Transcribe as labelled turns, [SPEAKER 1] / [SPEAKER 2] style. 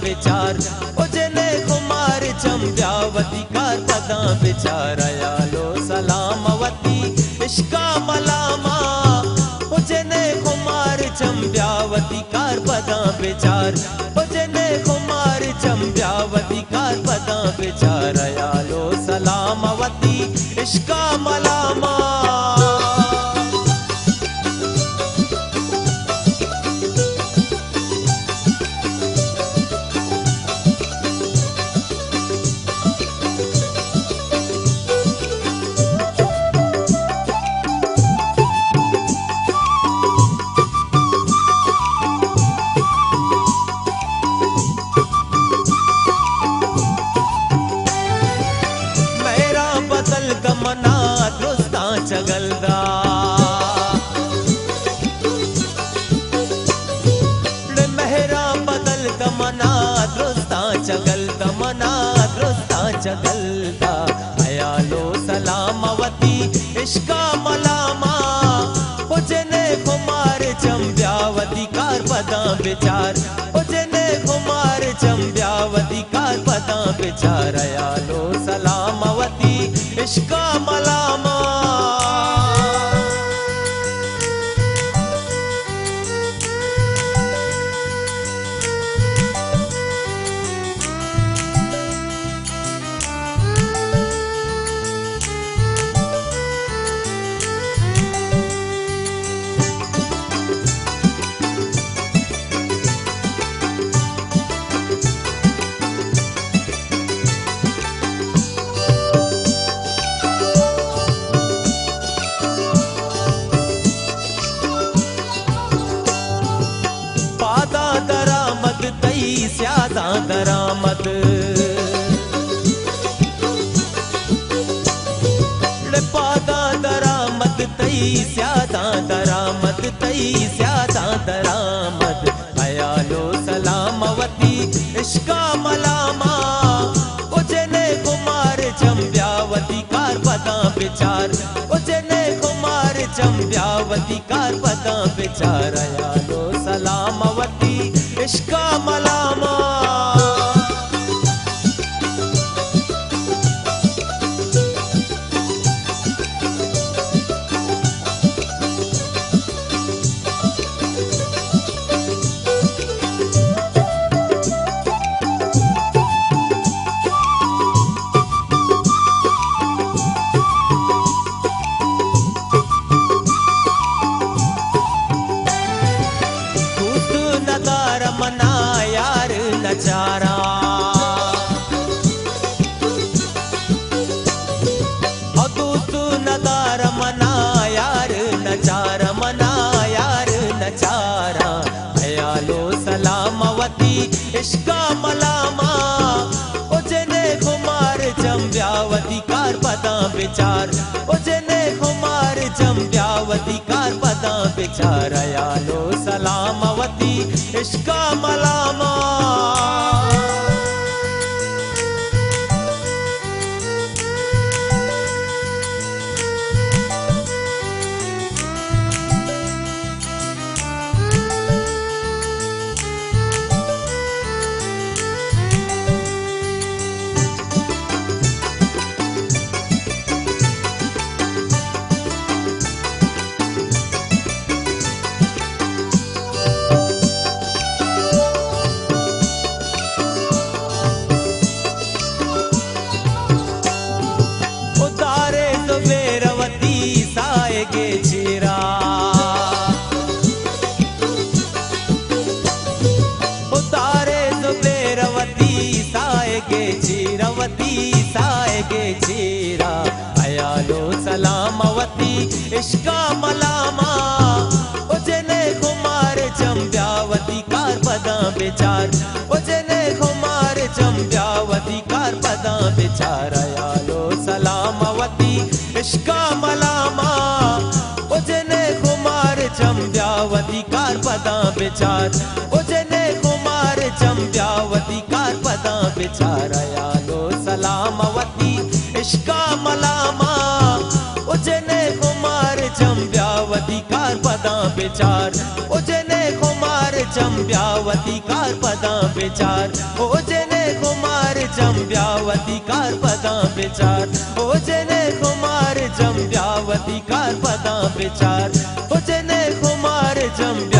[SPEAKER 1] विचार उजने कुमार चंब्यावती कार पदा विचार यालो सलामवती इश्का मलामा उजने कुमार चंब्यावती कार पदा विचार उजने कुमार चंब्यावती कार पदा विचार यालो सलामवती इश्का मलामा। चगलदा मेहरा बदल दमना दुरुस्ता चगल दमना दुरुस्ता चगलदा अयालो सलामवती इश्का मलामा उजने कुमार चंब्यावती कार पदा विचार उजने कुमार चंब्यावती कार पदा विचार अयालो सलामवती इश्का मलामा। स्यादा दरामद पादा दरामद तई स्यादा दरामद तई स्यादा दरामद अयालो सलामवती इश्का मलामा उजने कुमार चंब्यावती कार पदा विचार उजने कुमार चंब्यावती कार पदा विचार अयालो सलामवती इश्का मलामा। मना यार नचारा तू नदार मना यार नचारा मना यार नचारा अयालो सलामवती इश्का मलामा उजने कुमार चंब्यावती कार पदा विचार उजने कुमार चंब्यावती कार पदा विचार अयालो सलामवती इश्का मलामा। अयालो सलामवती इश्का मलामा उजने कुमार चंब्यावती कार पदा विचार उजने कुमार चंब्यावती कार पदा विचार अयालो सलामवती इश्का मलामा उजने कुमार चंब्यावती कार पदा विचार उजने कुमार चंब्यावती कार पदा विचार अयालो सलामवती इश्का मलामा उजने कुमार चंब्यावती कार पदा विचार उजने कुमार चंब्यावती कार पदा बेचार ओ जेने कुमार चंब्यावती कार पदा बेचार ओ जेने कुमार चंब्यावती कार पदा बेचार ओ जेने कुमार चंब्या